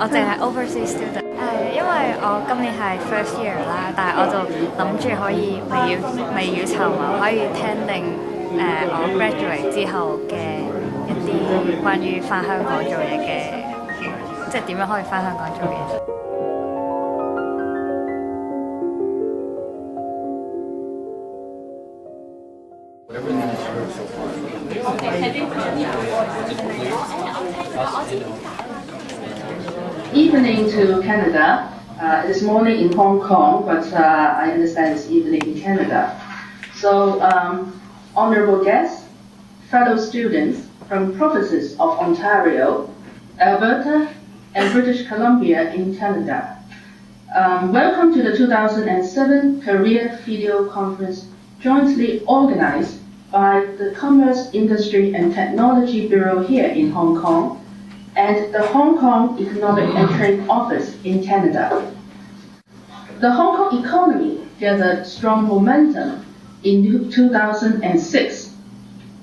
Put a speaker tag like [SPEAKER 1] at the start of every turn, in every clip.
[SPEAKER 1] 我淨係 overseas student。因為我今年係 first year 啦，但係我就諗住可以未雨綢繆，可以聽定我 graduate 之後嘅一啲關於返香港做嘢嘅，即係點樣可以返香港做嘢。
[SPEAKER 2] Evening to Canada. It is morning in Hong Kong, but I understand it's evening in Canada. So, honorable guests, fellow students from provinces of Ontario, Alberta, and British Columbia in Canada. Welcome to the 2007 Career Video Conference jointly organized by the Commerce, Industry and Technology Bureau here in Hong Kong and the Hong Kong Economic and Trade Office in Canada. The Hong Kong economy gathered strong momentum in 2006,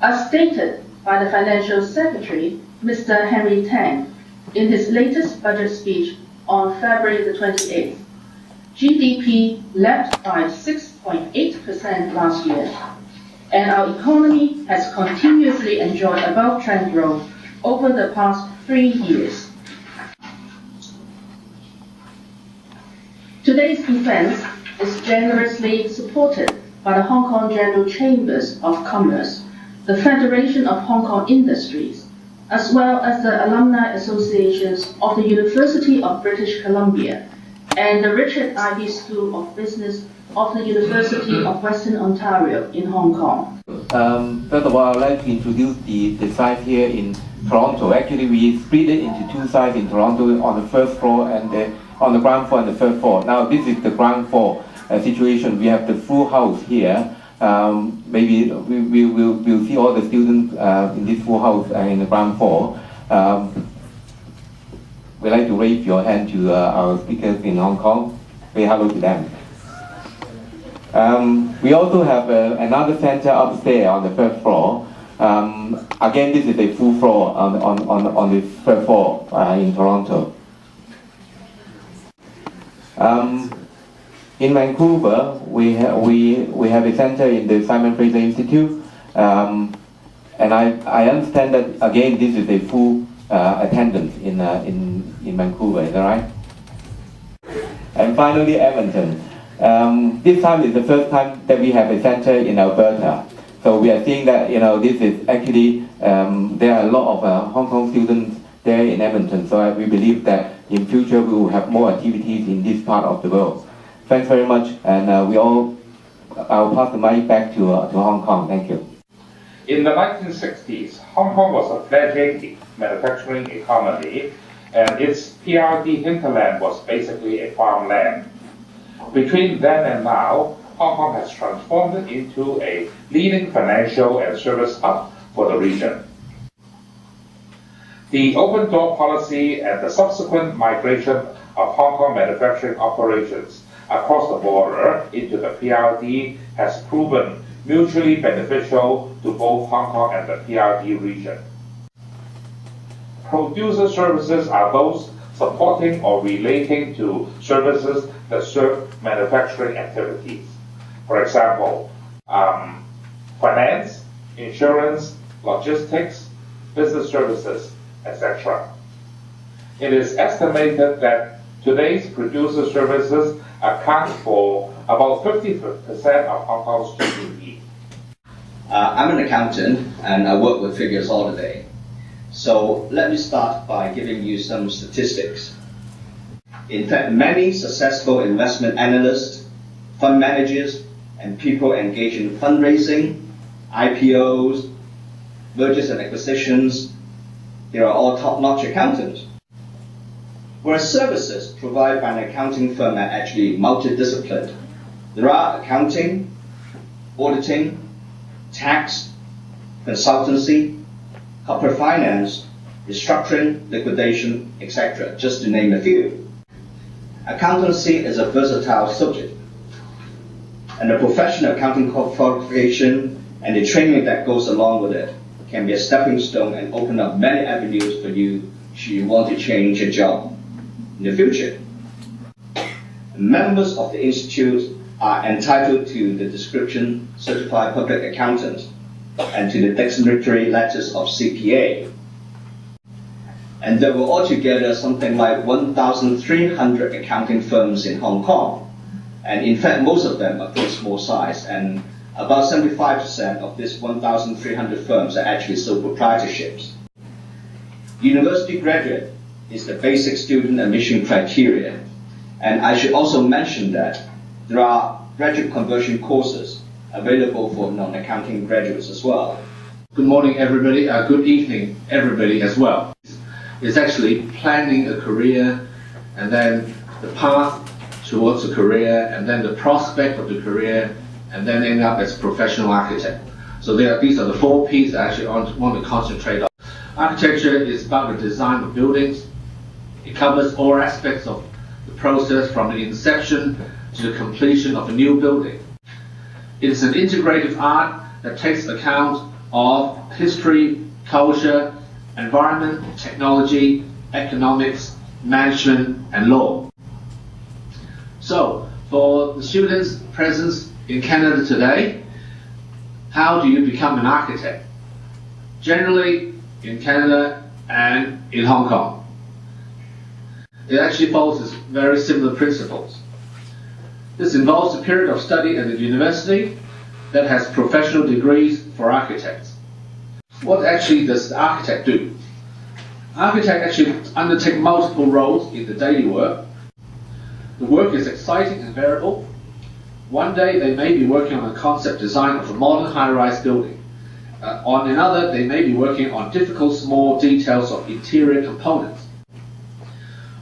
[SPEAKER 2] as stated by the Financial Secretary, Mr. Henry Tang, in his latest budget speech on February the 28th. GDP leapt by 6.8% last year, and our economy has continuously enjoyed above-trend growth over the past 3 years. Today's event is generously supported by the Hong Kong General Chambers of Commerce, the Federation of Hong Kong Industries, as well as the Alumni Associations of the University of British Columbia and the Richard Ivey School of Business of the University of Western Ontario in Hong Kong.
[SPEAKER 3] First of all, I'd like to introduce the site here in Toronto. Actually, we split it into two sites in Toronto, on the first floor and on the ground floor and the third floor. Now, this is the ground floor situation. We have the full house here. Maybe we'll see all the students in this full house in the ground floor. We'd like to raise your hand to our speakers in Hong Kong. Say hello to them. We also have another center upstairs on the third floor. Again, this is a full floor on the third floor in Toronto. In Vancouver, we have a center in the Simon Fraser Institute, and I understand that again this is a full attendance in Vancouver. Is that right? And finally, Edmonton. This time is the first time that we have a center in Alberta. So we are seeing that this is actually there are a lot of Hong Kong students there in Edmonton. So we believe that in future we will have more activities in this part of the world. Thanks very much, and I'll pass the mic back to Hong Kong. Thank you.
[SPEAKER 4] In the 1960s, Hong Kong was a fledgling manufacturing economy, and its PRD hinterland was basically a farmland. Between then and now, Hong Kong has transformed into a leading financial and service hub for the region. The open door policy and the subsequent migration of Hong Kong manufacturing operations across the border into the PRD has proven mutually beneficial to both Hong Kong and the PRD region. Producer services are those supporting or relating to services that serve manufacturing activities. For example, finance, insurance, logistics, business services, etc. It is estimated that today's producer services account for about 50% of Hong Kong's GDP.
[SPEAKER 5] I'm an accountant and I work with figures all day. So let me start by giving you some statistics. In fact, many successful investment analysts, fund managers, and people engaged in fundraising, IPOs, mergers and acquisitions, they are all top-notch accountants. Whereas services provided by an accounting firm are actually multidisciplined. There are accounting, auditing, tax, consultancy, corporate finance, restructuring, liquidation, etc., just to name a few. Accountancy is a versatile subject, and the professional accounting qualification and the training that goes along with it can be a stepping stone and open up many avenues for you should you want to change your job. in the future. Members of the Institute are entitled to the description Certified Public Accountant and to the dignitary letters of CPA. And there were altogether something like 1,300 accounting firms in Hong Kong. And in fact, most of them are pretty small size, and about 75% of these 1,300 firms are actually sole proprietorships. University graduate is the basic student admission criteria. And I should also mention that there are graduate conversion courses available for non-accounting graduates as well.
[SPEAKER 6] Good morning, everybody. Good evening, everybody, as well. It's actually planning a career, and then the path towards a career, and then the prospect of the career, and then end up as a professional architect. So these are the 4 P's I actually want to concentrate on. Architecture is about the design of buildings. It covers all aspects of the process from the inception to the completion of a new building. It is an integrative art that takes account of history, culture, environment, technology, economics, management, and law. So, for the students present in Canada today, how do you become an architect? Generally, in Canada and in Hong Kong, it actually follows very similar principles. This involves a period of study at the university that has professional degrees for architects. What actually does the architect do? Architect actually undertake multiple roles in the daily work. The work is exciting and variable. One day they may be working on a concept design of a modern high-rise building. On another, they may be working on difficult small details of interior components.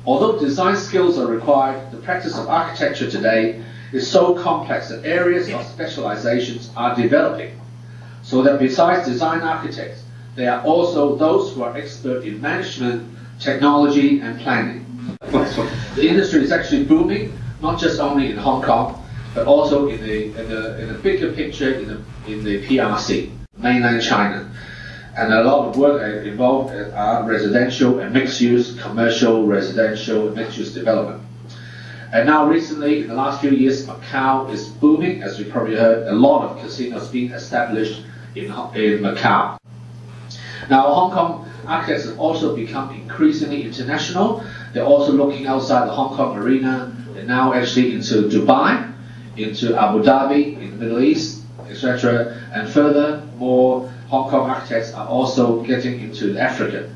[SPEAKER 6] Although design skills are required, the practice of architecture today is so complex that areas of specializations are developing, so that besides design architects, there are also those who are expert in management, technology, and planning. The industry is actually booming, not just only in Hong Kong, but also in the bigger picture in the PRC, mainland China. And a lot of work involved are residential and mixed-use, commercial, residential, and mixed-use development. And now recently, in the last few years, Macau is booming. As you probably heard, a lot of casinos being established in Macau. Now, Hong Kong architects have also become increasingly international. They're also looking outside the Hong Kong arena. They're now actually into Dubai, into Abu Dhabi, in the Middle East, etc. And furthermore, Hong Kong architects are also getting into Africa.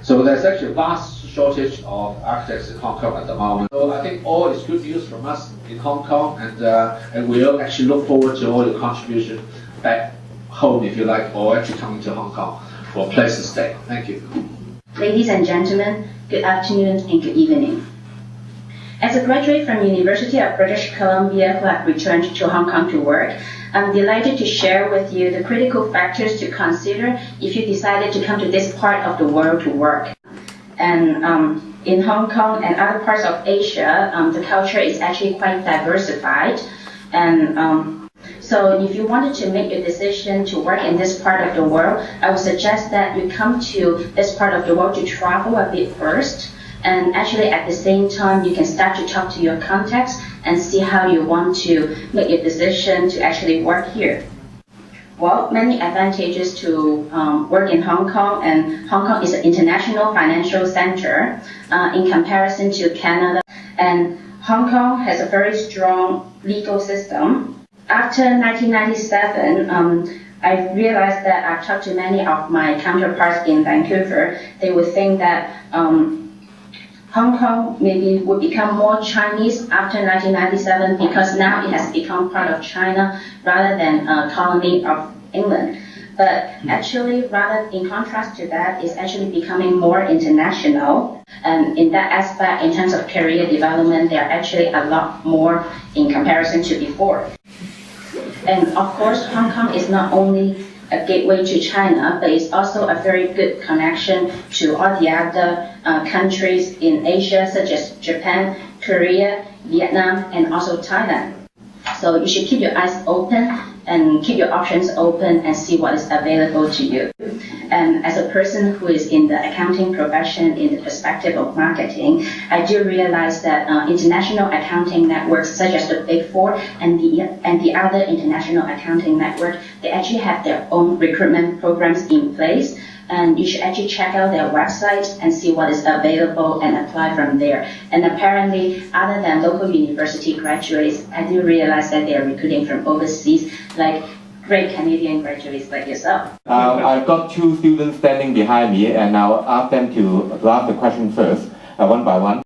[SPEAKER 6] So there's actually a vast shortage of architects in Hong Kong at the moment. So I think all is good news from us in Hong Kong, and we'll actually look forward to all your contribution back home, if you like, or actually coming to Hong Kong for a place to stay. Thank you.
[SPEAKER 7] Ladies and gentlemen, good afternoon and good evening. As a graduate from University of British Columbia who have returned to Hong Kong to work, I'm delighted to share with you the critical factors to consider if you decided to come to this part of the world to work. And in Hong Kong and other parts of Asia, the culture is actually quite diversified. And so if you wanted to make a decision to work in this part of the world, I would suggest that you come to this part of the world to travel a bit first. And actually at the same time, you can start to talk to your contacts and see how you want to make a decision to actually work here. Well, many advantages to work in Hong Kong, and Hong Kong is an international financial center in comparison to Canada. And Hong Kong has a very strong legal system. After 1997, I realized that I've talked to many of my counterparts in Vancouver. They would think that Hong Kong maybe would become more Chinese after 1997 because now it has become part of China rather than a colony of England. But actually, rather in contrast to that, it's actually becoming more international. And in that aspect, in terms of career development, there are actually a lot more in comparison to before. And of course, Hong Kong is not only a gateway to China, but it's also a very good connection to all the other countries in Asia, such as Japan, Korea, Vietnam, and also Thailand. So you should keep your eyes open and keep your options open and see what is available to you. And as a person who is in the accounting profession in the perspective of marketing, I do realize that international accounting networks such as the Big Four and the other international accounting network, they actually have their own recruitment programs in place. And you should actually check out their website and see what is available and apply from there. And apparently, other than local university graduates, I do realize that they are recruiting from overseas, like great Canadian graduates like yourself.
[SPEAKER 3] I've got two students standing behind me, and I'll ask them to ask the question first, one by one.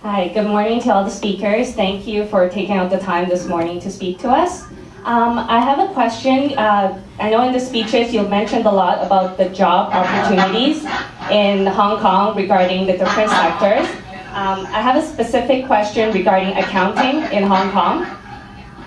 [SPEAKER 8] Hi, good morning to all the speakers. Thank you for taking out the time this morning to speak to us. I have a question. I know in the speeches you mentioned a lot about the job opportunities in Hong Kong regarding the different sectors. I have a specific question regarding accounting in Hong Kong.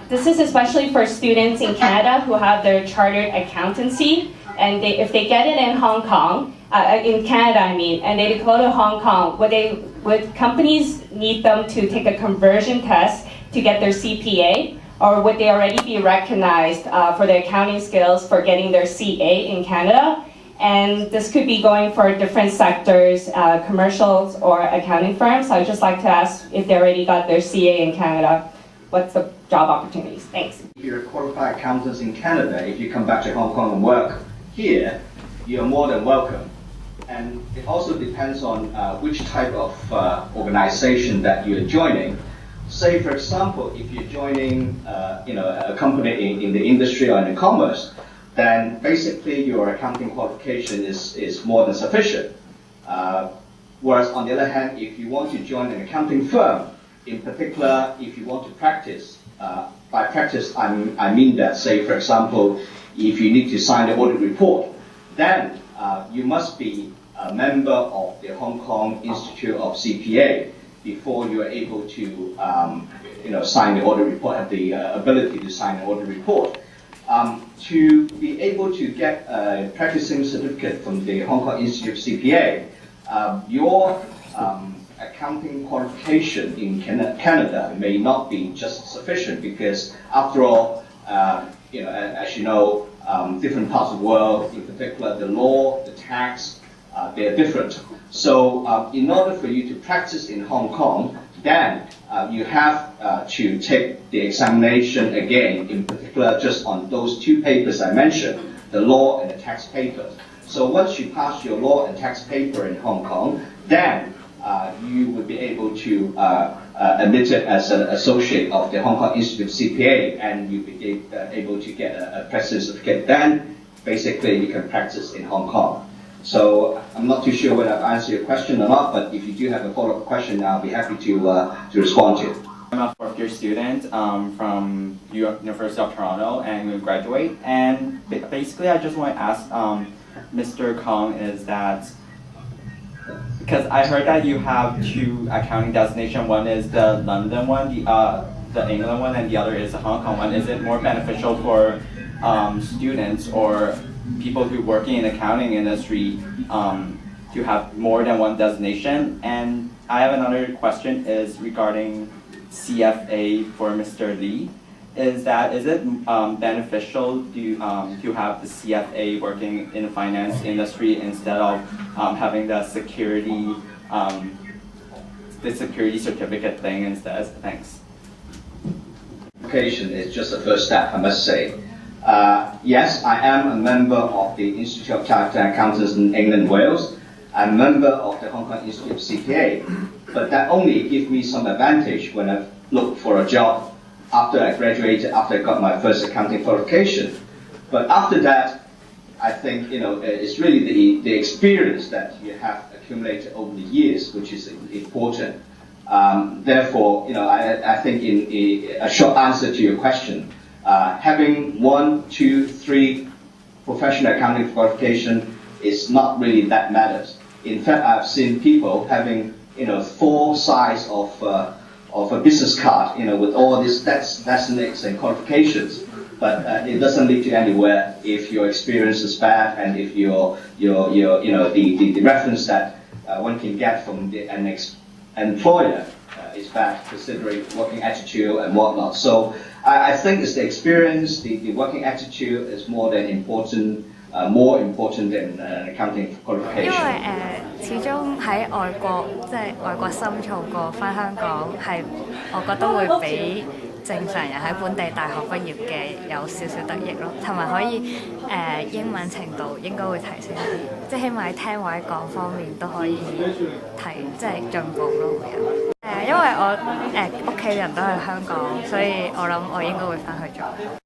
[SPEAKER 8] This is especially for students in Canada who have their chartered accountancy, and if they get it in Hong Kong, in Canada I mean, and they go to Hong Kong, would companies need them to take a conversion test to get their CPA? Or would they already be recognized for their accounting skills for getting their CA in Canada? And this could be going for different sectors, commercials or accounting firms. So I'd just like to ask if they already got their CA in Canada, what's the job opportunities? Thanks.
[SPEAKER 5] If you're a qualified accountant in Canada, if you come back to Hong Kong and work here, you're more than welcome. And it also depends on which type of organization that you're joining. Say, for example, if you're joining a company in the industry or in the commerce, then basically your accounting qualification is more than sufficient. Whereas on the other hand, if you want to join an accounting firm, in particular, if you want to practice, by practice I mean that, say, for example, if you need to sign the audit report, then you must be a member of the Hong Kong Institute of CPA before you are able to sign the audit report, have the ability to sign the audit report. To be able to get a practicing certificate from the Hong Kong Institute of CPA, your accounting qualification in Canada may not be just sufficient because, after all, as you know, different parts of the world, in particular the law, the tax, they are different. So in order for you to practice in Hong Kong, then you have to take the examination again, in particular just on those two papers I mentioned, the law and the tax paper. So once you pass your law and tax paper in Hong Kong, then you will be able to admitted as an associate of the Hong Kong Institute of CPA, and you'll be able to get a practice certificate. Then basically you can practice in Hong Kong. So I'm not too sure whether I've answered your question or not, but if you do have a follow-up question, I'll be happy to respond to it.
[SPEAKER 9] I'm a fourth-year student from University of Toronto and will graduate. And basically, I just want to ask Mr. Kong is that, because I heard that you have two accounting destinations. One is the London one, the England one, and the other is the Hong Kong one. Is it more beneficial for students or people who working in the accounting industry to have more than one destination? And I have another question is regarding CFA for Mr. Lee. Is it beneficial to have the CFA working in the finance industry instead of having the security certificate thing instead? Thanks.
[SPEAKER 5] Education is just the first step, I must say. Yes, I am a member of the Institute of Chartered Accountants in England and Wales. I'm a member of the Hong Kong Institute of CPA, but that only gives me some advantage when I look for a job after I graduated, after I got my first accounting qualification. But after that, I think it's really the experience that you have accumulated over the years which is important. Therefore, I think in a short answer to your question, having 1, 2, 3 professional accounting qualification is not really that matters. In fact, I've seen people having 4 sides of a business card, with all these designations and qualifications, but it doesn't lead to anywhere if your experience is bad and if the reference that one can get from an employer is bad, considering working attitude and whatnot. So I think it's the experience, the working attitude is more than important more important than accounting
[SPEAKER 1] 因
[SPEAKER 5] qualification?
[SPEAKER 1] 為始終喺外國即係外國深造過，翻香港係我覺得會比正常人喺本地大學畢業嘅有少少得益咯，同埋可以英文程度應該會提升啲，即係起碼喺聽或者講方面都可以即係進步咯會有。因為我屋企人都喺香港，所以我諗我應該會翻去做。